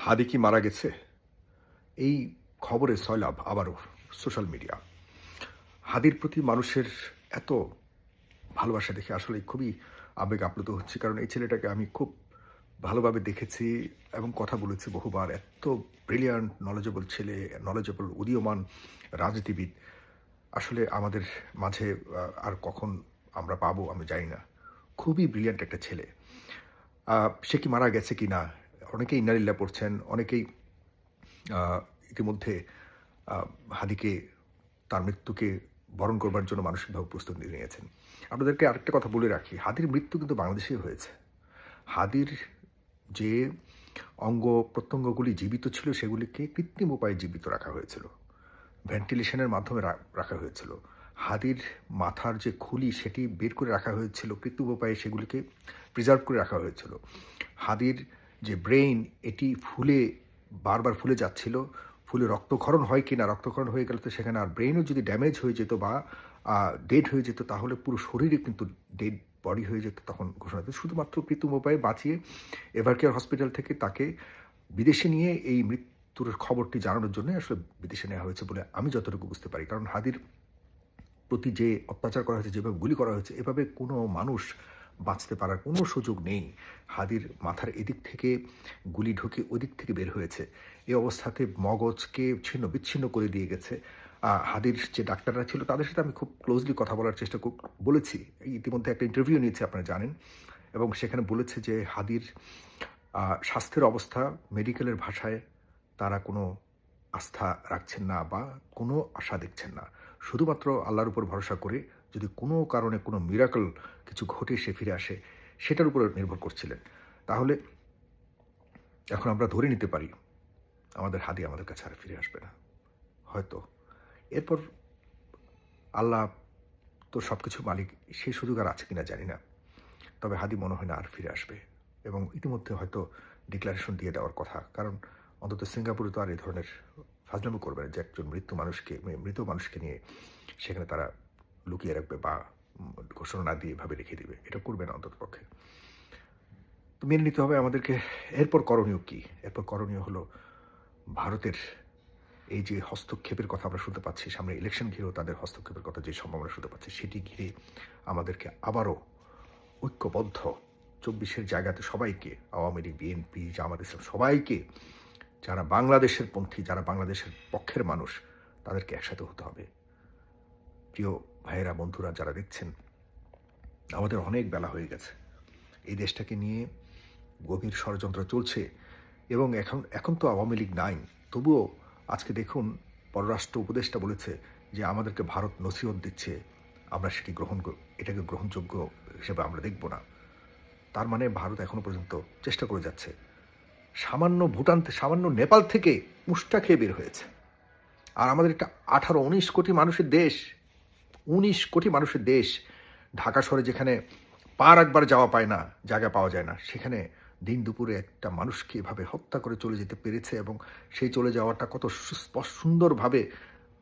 হাদি কি মারা গেছে? এই খবরে সয়লাব আবারও সোশ্যাল মিডিয়া। হাদির প্রতি মানুষের এত ভালোবাসা দেখে আসলে খুবই আবেগ আপ্লুত হচ্ছি। কারণ এই ছেলেটাকে আমি খুব ভালোভাবে দেখেছি এবং কথা বলেছি বহুবার। এত ব্রিলিয়ান্ট, নলেজেবল ছেলে, নলেজেবল উদীয়মান রাজনীতিবিদ আসলে আমাদের মাঝে আর কখন আমরা পাবো আমি জানি না। খুবই ব্রিলিয়ান্ট একটা ছেলে। সে কি মারা গেছে কিনা? অনেকেই ইন্না লিল্লাহ পড়ছেন, অনেকেই আ ইতিমধ্যে আ হাদিকে তার মৃত্যুকে বরণ করবার জন্য মানসিকভাবে প্রস্তুতি নিয়েছেন। আপনাদেরকে আরেকটা কথা বলে রাখি, হাদির মৃত্যু কিন্তু বাংলাদেশেই হয়েছে। হাদির যে অঙ্গ-প্রত্যঙ্গগুলি জীবিত ছিল সেগুলিকে কৃত্রিম উপায়ে জীবিত রাখা হয়েছিল। ভেন্টিলেশনের মাধ্যমে রাখা হয়েছিল। হাদির মাথার যে খুলি সেটি বের করে রাখা হয়েছিল কৃত্রিম উপায়ে, সেগুলিকে প্রিজার্ভ করে রাখা হয়েছিল। হাদির যে ব্রেইন, এটি বারবার ফুলে যাচ্ছিল। ফুলে রক্তক্ষরণ হয় কিনা, রক্তক্ষরণ হয়ে গেলে তো সেখানে আর ব্রেইনও যদি ড্যামেজ হয়ে যেত বা ডেড হয়ে যেত, তাহলে পুরো শরীরে কিন্তু ডেড বডি হয়ে যেত, তখন ঘোষণা দিত। শুধুমাত্র কৃত্রিম উপায়ে বাঁচিয়ে এভারকেয়ার হসপিটাল থেকে তাকে বিদেশে নিয়ে এই মৃত্যুর খবরটি জানানোর জন্য আসলে বিদেশে নেওয়া হয়েছে বলে আমি যতটুকু বুঝতে পারি। কারণ হাদির প্রতি যে অত্যাচার করা হয়েছে, যেভাবে গুলি করা হয়েছে, এভাবে কোনো মানুষ বাঁচতে পারার কোনো সুযোগ নেই। হাদির মাথার এদিক থেকে গুলি ঢুকে ওদিক থেকে বের হয়েছে। এই অবস্থাতে মগজকে ছিন্ন বিচ্ছিন্ন করে দিয়ে গেছে। হাদির যে ডাক্তাররা ছিল তাদের সাথে আমি খুব ক্লোজলি কথা বলার চেষ্টা বলেছি। ইতিমধ্যে একটা ইন্টারভিউ নিয়েছি, আপনারা জানেন, এবং সেখানে বলেছে যে হাদির স্বাস্থ্যের অবস্থা, মেডিকেলের ভাষায় তারা কোনো আস্থা রাখছেন না বা কোনো আশা দেখছেন না। শুধুমাত্র আল্লাহর উপর ভরসা করে যদি কোনো কারণে কোনো মিরাকল কিছু ঘটে সে ফিরে আসে, সেটার উপর নির্ভর করছিলেন। তাহলে এখন আমরা ধরে নিতে পারি আমাদের হাদি আমাদের কাছে আর ফিরে আসবে না। হয়তো। এরপর আল্লাহ তো সবকিছুর মালিক, সেই সুযোগ আর আছে কিনা জানি না। তবে হাদি মনে হয় না আর ফিরে আসবে, এবং ইতিমধ্যে হয়তো ডিক্লারেশন দিয়ে দেওয়ার কথা। কারণ অন্তত সিঙ্গাপুরে তো আর এই ধরনের ফাজলামি করবে না যে একজন মৃত মানুষকে নিয়ে সেখানে তারা লুকিয়ে রাখবে বা ঘোষণা না দিয়ে এভাবে রেখে দিবে। এটা করবে না অন্ততপক্ষে। তো মেনে নিতে হবে আমাদেরকে। এরপর করণীয় কী? এরপর করণীয় হলো ভারতের এই যে হস্তক্ষেপের কথা আমরা শুনতে পাচ্ছি, সামনে ইলেকশন ঘিরেও তাদের হস্তক্ষেপের কথা যে সম্ভাবনা শুনতে পাচ্ছি, সেটি ঘিরে আমাদেরকে আবারও ঐক্যবদ্ধ ২৪-এর জায়গাতে সবাইকে, আওয়ামী লীগ, বিএনপি, জামাত ইসলাম, সবাইকে, যারা বাংলাদেশের পন্থী, যারা বাংলাদেশের পক্ষের মানুষ, তাদেরকে একসাথে হতে হবে। প্রিয় ভাইয়েরা, বন্ধুরা যারা দেখছেন, আমাদের অনেক বেলা হয়ে গেছে। এই দেশটাকে নিয়ে গভীর ষড়যন্ত্র চলছে, এবং এখন তো আওয়ামী লীগ নাই। তবুও আজকে দেখুন, পররাষ্ট্র উপদেষ্টা বলেছে যে আমাদেরকে ভারত নসিহত দিচ্ছে, আমরা সেটি এটাকে গ্রহণযোগ্য হিসেবে আমরা দেখব না। তার মানে ভারত এখনো পর্যন্ত চেষ্টা করে যাচ্ছে। সামান্য নেপাল থেকে মুষ্টা খেয়ে বের হয়েছে। আর আমাদের একটা ১৮-১৯ কোটি মানুষের দেশ, ১৯ কোটি মানুষের দেশ, ঢাকা শহরে যেখানে পা রাখবার জায়গা পাওয়া যায় না, সেখানে দিন দুপুরে একটা মানুষকে এভাবে হত্যা করে চলে যেতে পেরেছে, এবং সেই চলে যাওয়াটা কত সুন্দরভাবে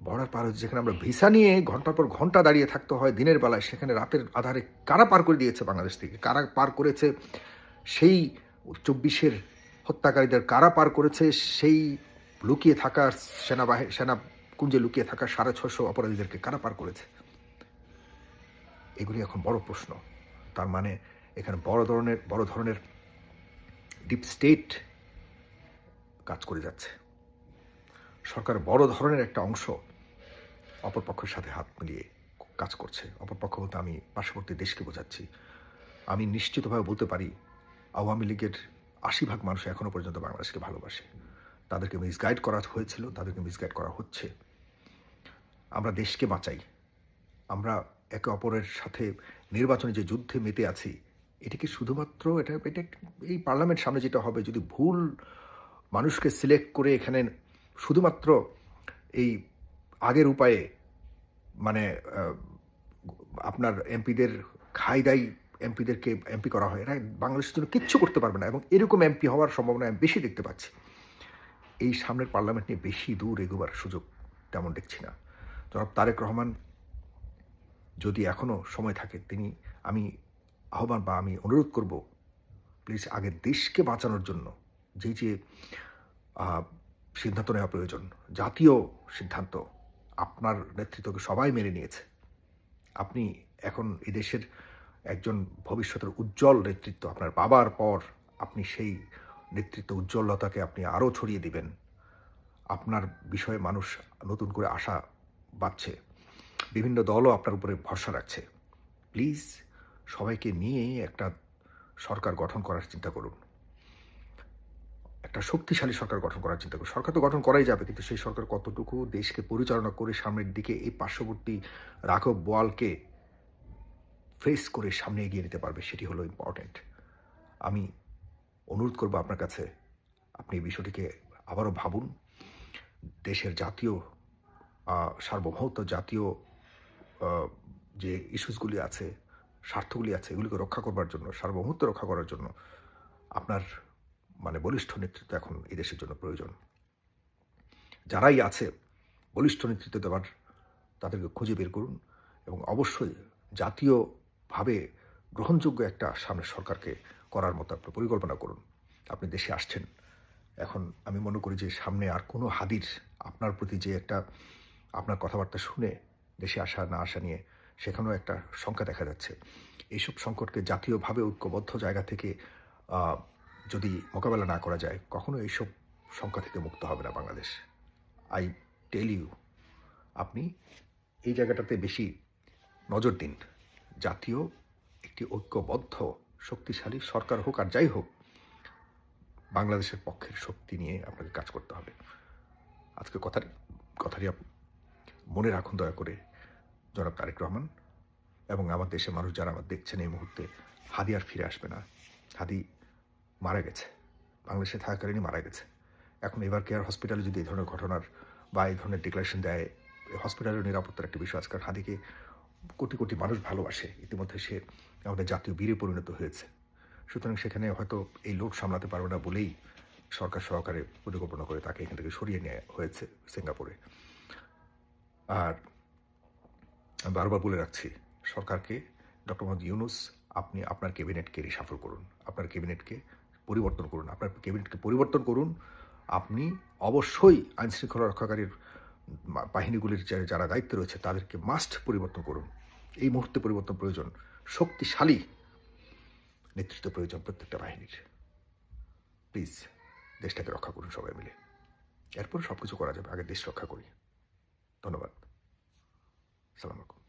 বর্ডার পার হয়েছে। যেখানে আমরা ভিসা নিয়ে ঘন্টার পর ঘন্টা দাঁড়িয়ে থাকতে হয় দিনের বেলায়, সেখানে রাতের আধারে কারা পার করে দিয়েছে বাংলাদেশ থেকে? কারা পার করেছে সেই ২৪-এর হত্যাকারীদের? কারা পার করেছে সেই লুকিয়ে থাকা সেনাকুঞ্জে লুকিয়ে থাকা ৬৫০ অপরাধীদেরকে? কারা পার করেছে? এগুলি এখন বড় প্রশ্ন। তার মানে এখানে বড় ধরনের ডিপ স্টেট কাজ করে যাচ্ছে। সরকার বড় ধরনের একটা অংশ অপরপক্ষের সাথে হাত মিলিয়ে কাজ করছে। অপরপক্ষ বলতে আমি পার্শ্ববর্তী দেশকে বোঝাচ্ছি। আমি নিশ্চিতভাবে বলতে পারি, আওয়ামী লীগের ৮০% মানুষ এখনও পর্যন্ত বাংলাদেশকে ভালোবাসে। তাদেরকে মিসগাইড করা হয়েছিল, তাদেরকে মিসগাইড করা হচ্ছে। আমরা দেশকে বাঁচাই। আমরা একে অপরের সাথে নির্বাচনে যে যুদ্ধে মেতে আছি, এটিকে শুধুমাত্র এটা এই পার্লামেন্ট সামনে যেটা হবে, যদি ভুল মানুষকে সিলেক্ট করে এখানে শুধুমাত্র এই আগের উপায়ে, মানে আপনার এমপিদের এমপিদেরকে এমপি করা হয়, এরা বাংলাদেশের জন্য কিচ্ছু করতে পারবে না, এবং এরকম এমপি হওয়ার সম্ভাবনা আমি বেশি দেখতে পাচ্ছি। এই সামনের পার্লামেন্ট নিয়ে বেশি দূর এগোবার সুযোগ তেমন দেখছি না। জনাব তারেক রহমান যদি এখনও সময় থাকে, আমি অনুরোধ করব, প্লিজ আগে দেশকে বাঁচানোর জন্য যে সিদ্ধান্ত নেওয়া প্রয়োজন। জাতীয় সিদ্ধান্ত। আপনার নেতৃত্বকে সবাই মেনে নিয়েছে। আপনি এখন এই দেশের একজন ভবিষ্যতের উজ্জ্বল নেতৃত্ব। আপনার বাবার পর আপনি সেই নেতৃত্ব উজ্জ্বলতাকে আপনি আরও ছড়িয়ে দিবেন। আপনার বিষয়ে মানুষ নতুন করে আশা বাঁধছে। বিভিন্ন দলও আপনার উপরে ভরসা রাখছে। প্লিজ সবাইকে নিয়ে একটা সরকার গঠন করার চিন্তা করুন। একটা শক্তিশালী সরকার গঠন করার চিন্তা করুন। সরকার তো গঠন করাই যাবে, কিন্তু সেই সরকার কতটুকু দেশকে পরিচালনা করে সামনের দিকে এই পার্শ্ববর্তী রাঘব বোয়ালকে ফেস করে সামনে এগিয়ে নিতে পারবে, সেটি হলো ইম্পর্ট্যান্ট। আমি অনুরোধ করব আপনার কাছে, আপনি এই বিষয়টিকে আবারও ভাবুন। দেশের জাতীয় সার্বভৌমত্ব, জাতীয় আ যে ইস্যুসগুলি আছে, স্বার্থগুলি আছে, এগুলিকে রক্ষা করবার জন্য, সার্বভৌমত্ব রক্ষা করার জন্য আপনার বলিষ্ঠ নেতৃত্ব এখন এই দেশের জন্য প্রয়োজন। যারাই আছে বলিষ্ঠ নেতৃত্ব দেওয়ার, তাদেরকে খুঁজে বের করুন এবং অবশ্যই জাতীয়ভাবে গ্রহণযোগ্য একটা সামনের সরকারকে করার মতো আপনি পরিকল্পনা করুন। আপনি দেশে আসছেন। এখন আমি মনে করি যে সামনে আর কোনো হাদির আপনার প্রতি যে একটা, আপনার কথাবার্তা শুনে দেশে আসা না আসা নিয়ে সেখানেও একটা শঙ্কা দেখা যাচ্ছে। এইসব সংকটকে জাতীয়ভাবে ঐক্যবদ্ধ জায়গা থেকে যদি মোকাবেলা না করা যায়, কখনো এইসব শঙ্কা থেকে মুক্ত হবে না বাংলাদেশ। আই টেল ইউ, আপনি এই জায়গাটাতে বেশি নজর দিন। জাতীয় একটি ঐক্যবদ্ধ শক্তিশালী সরকার হোক আর যাই হোক, বাংলাদেশের পক্ষের শক্তি নিয়ে আপনাকে কাজ করতে হবে। আজকে কথাটি মনে রাখুন দয়া করে, জনাব তারেক রহমান। এবং আমার দেশের মানুষ যারা আমার দেখছেন এই মুহূর্তে, হাদি আর ফিরে আসবে না। হাদি মারা গেছে, বাংলাদেশে থাকাকালীনই মারা গেছে। এখন এভার কেয়ার হসপিটালে যদি এই ধরনের ঘটনার বা এই ধরনের ডিক্লারেশন দেয়, হসপিটালের নিরাপত্তার একটি বিষয়। আজকাল হাদিকে কোটি কোটি মানুষ ভালোবাসে। ইতিমধ্যে সে আমাদের জাতীয় বীরে পরিণত হয়েছে। সুতরাং সেখানে হয়তো এই লোড সামলাতে পারবে না বলেই সরকার সহকারে পরিকল্পনা করে তাকে এখান থেকে সরিয়ে নেওয়া হয়েছে সিঙ্গাপুরে। আর আমি বারবার বলে রাখছি সরকারকে, ডক্টর মোহাম্মদ ইউনূস, আপনি আপনার ক্যাবিনেটকে রিশাফল করুন, আপনার ক্যাবিনেটকে পরিবর্তন করুন, আপনার ক্যাবিনেটকে পরিবর্তন করুন। আপনি অবশ্যই আইনশৃঙ্খলা রক্ষাকারীর বাহিনীগুলির যারা দায়িত্বে রয়েছে তাদেরকে মাস্ট পরিবর্তন করুন। এই মুহূর্তে পরিবর্তন প্রয়োজন। শক্তিশালী নেতৃত্ব প্রয়োজন প্রত্যেকটা বাহিনীর। প্লিজ দেশটাকে রক্ষা করুন সবাই মিলে। এরপর সব কিছু করা যাবে, আগে দেশ রক্ষা করি। ধন্যবাদ। আসসালামু আলাইকুম।